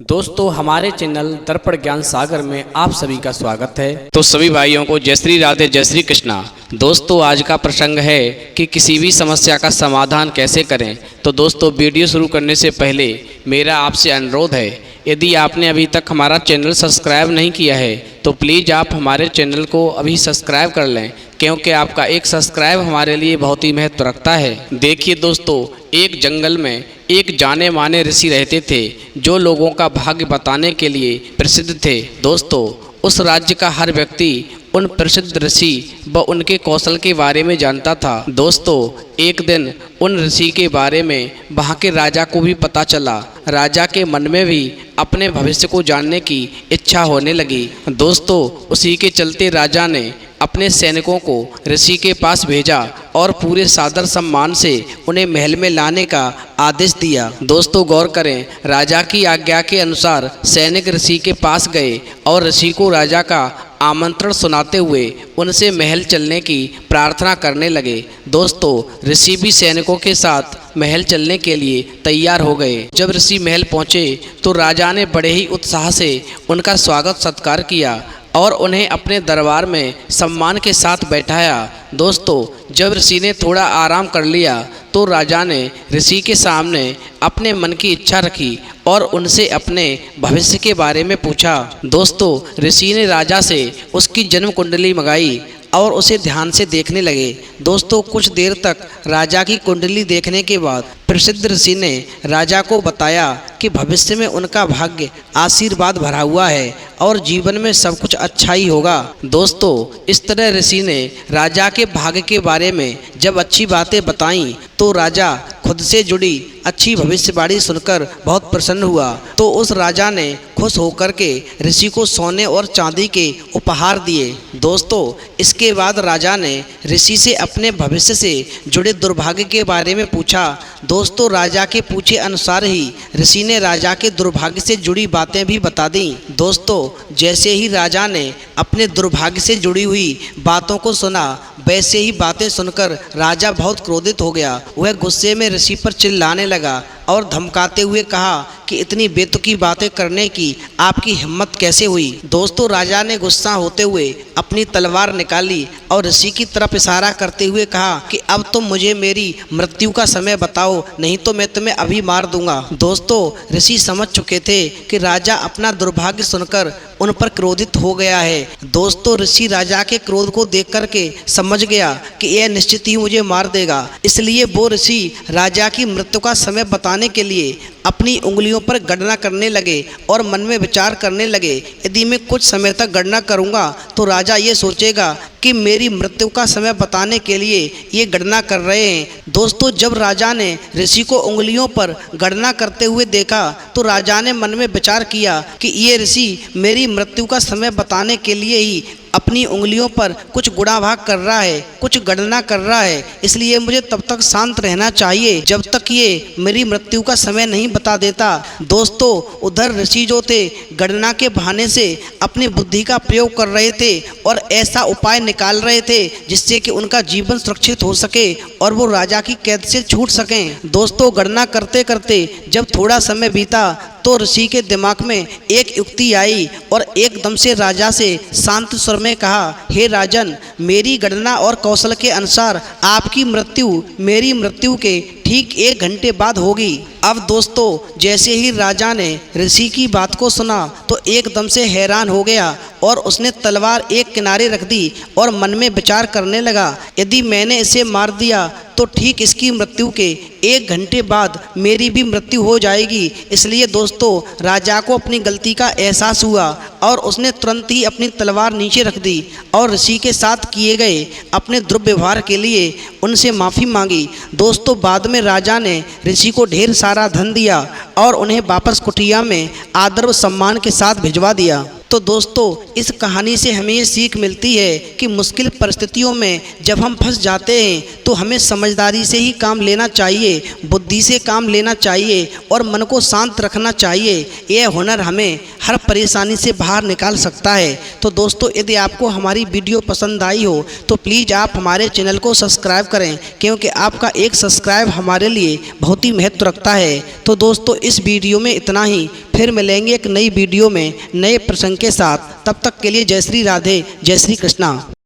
दोस्तों हमारे चैनल दर्पण ज्ञान सागर में आप सभी का स्वागत है। तो सभी भाइयों को जय श्री राधे जय श्री कृष्णा। दोस्तों आज का प्रसंग है कि किसी भी समस्या का समाधान कैसे करें। तो दोस्तों वीडियो शुरू करने से पहले मेरा आपसे अनुरोध है, यदि आपने अभी तक हमारा चैनल सब्सक्राइब नहीं किया है तो प्लीज़ आप हमारे चैनल को अभी सब्सक्राइब कर लें, क्योंकि आपका एक सब्सक्राइब हमारे लिए बहुत ही महत्व रखता है। देखिए दोस्तों, एक जंगल में एक जाने माने ऋषि रहते थे जो लोगों का भाग्य बताने के लिए प्रसिद्ध थे। दोस्तों उस राज्य का हर व्यक्ति उन प्रसिद्ध ऋषि व उनके कौशल के बारे में जानता था। दोस्तों एक दिन उन ऋषि के बारे में वहाँ के राजा को भी पता चला। राजा के मन में भी अपने भविष्य को जानने की इच्छा होने लगी। दोस्तों उसी के चलते राजा ने अपने सैनिकों को ऋषि के पास भेजा और पूरे सादर सम्मान से उन्हें महल में लाने का आदेश दिया। दोस्तों गौर करें, राजा की आज्ञा के अनुसार सैनिक ऋषि के पास गए और ऋषि को राजा का आमंत्रण सुनाते हुए उनसे महल चलने की प्रार्थना करने लगे। दोस्तों ऋषि भी सैनिकों के साथ महल चलने के लिए तैयार हो गए। जब ऋषि महल पहुंचे तो राजा ने बड़े ही उत्साह से उनका स्वागत सत्कार किया और उन्हें अपने दरबार में सम्मान के साथ बैठाया। दोस्तों जब ऋषि ने थोड़ा आराम कर लिया तो राजा ने ऋषि के सामने अपने मन की इच्छा रखी और उनसे अपने भविष्य के बारे में पूछा। दोस्तों ऋषि ने राजा से उसकी जन्म कुंडली मंगाई और उसे ध्यान से देखने लगे। दोस्तों कुछ देर तक राजा की कुंडली देखने के बाद प्रसिद्ध ऋषि ने राजा को बताया कि भविष्य में उनका भाग्य आशीर्वाद भरा हुआ है और जीवन में सब कुछ अच्छा ही होगा। दोस्तों इस तरह ऋषि ने राजा के भाग्य के बारे में जब अच्छी बातें बताईं तो राजा खुद से जुड़ी अच्छी भविष्यवाणी सुनकर बहुत प्रसन्न हुआ। तो उस राजा ने खुश होकर के ऋषि को सोने और चांदी के उपहार दिए। दोस्तों इसके बाद राजा ने ऋषि से अपने भविष्य से जुड़े दुर्भाग्य के बारे में पूछा। दोस्तों राजा के पूछे अनुसार ही ऋषि ने राजा के दुर्भाग्य से जुड़ी बातें भी बता दी। दोस्तों जैसे ही राजा ने अपने दुर्भाग्य से जुड़ी हुई बातों को सुना, वैसे ही बातें सुनकर राजा बहुत क्रोधित हो गया। वह गुस्से में ऋषि पर चिल्लाने लगा और धमकाते हुए कहा कि इतनी बेतुकी बातें करने की आपकी हिम्मत कैसे हुई। दोस्तों राजा ने गुस्सा होते हुए अपनी तलवार निकाली और ऋषि की तरफ इशारा करते हुए कहा कि अब तुम मुझे मेरी मृत्यु का समय बताओ, नहीं तो मैं तुम्हें अभी मार दूंगा। दोस्तों ऋषि समझ चुके थे कि राजा अपना दुर्भाग्य सुनकर उन पर क्रोधित हो गया है। दोस्तों ऋषि राजा के क्रोध को देख करके समझ गया कि यह निश्चित ही मुझे मार देगा, इसलिए वो ऋषि राजा की मृत्यु का समय बताने के लिए अपनी उंगलियों पर गणना करने लगे और मन में विचार करने लगे, यदि मैं कुछ समय तक गणना करूंगा तो राजा ये सोचेगा कि मेरी मृत्यु का समय बताने के लिए ये गणना कर रहे हैं। दोस्तों जब राजा ने ऋषि को उंगलियों पर गणना करते हुए देखा तो राजा ने मन में विचार किया कि ये ऋषि मेरी मृत्यु का समय बताने के लिए ही अपनी उंगलियों पर कुछ गुणा भाग कर रहा है, कुछ गणना कर रहा है, इसलिए मुझे तब तक शांत रहना चाहिए जब तक ये मेरी मृत्यु का समय नहीं बता देता। दोस्तों उधर ऋषि जो थे गणना के बहाने से अपनी बुद्धि का प्रयोग कर रहे थे और ऐसा उपाय निकाल रहे थे जिससे कि उनका जीवन सुरक्षित हो सके और वो राजा की कैद से छूट सकें। दोस्तों गणना करते करते जब थोड़ा समय बीता तो ऋषि के दिमाग में एक युक्ति आई और एकदम से राजा से शांत स्वर में कहा, हे राजन, मेरी गणना और कौशल के अनुसार आपकी मृत्यु मेरी मृत्यु के ठीक 1 घंटे बाद होगी। अब दोस्तों जैसे ही राजा ने ऋषि की बात को सुना तो एकदम से हैरान हो गया और उसने तलवार एक किनारे रख दी और मन में विचार करने लगा, यदि मैंने इसे मार दिया तो ठीक इसकी मृत्यु के 1 घंटे बाद मेरी भी मृत्यु हो जाएगी। इसलिए दोस्तों राजा को अपनी गलती का एहसास हुआ और उसने तुरंत ही अपनी तलवार नीचे रख दी और ऋषि के साथ किए गए अपने दुर्व्यवहार के लिए उनसे माफ़ी मांगी। दोस्तों बाद में राजा ने ऋषि को ढेर सारा धन दिया और उन्हें वापस कुटिया में आदर व सम्मान के साथ भिजवा दिया। तो दोस्तों इस कहानी से हमें ये सीख मिलती है कि मुश्किल परिस्थितियों में जब हम फंस जाते हैं तो हमें समझदारी से ही काम लेना चाहिए, बुद्धि से काम लेना चाहिए और मन को शांत रखना चाहिए। यह हुनर हमें हर परेशानी से बाहर निकाल सकता है। तो दोस्तों यदि आपको हमारी वीडियो पसंद आई हो तो प्लीज़ आप हमारे चैनल को सब्सक्राइब करें, क्योंकि आपका एक सब्सक्राइब हमारे लिए बहुत ही महत्व रखता है। तो दोस्तों इस वीडियो में इतना ही, फिर मिलेंगे एक नई वीडियो में नए प्रसंग के साथ। तब तक के लिए जय श्री राधे, जय श्री कृष्णा।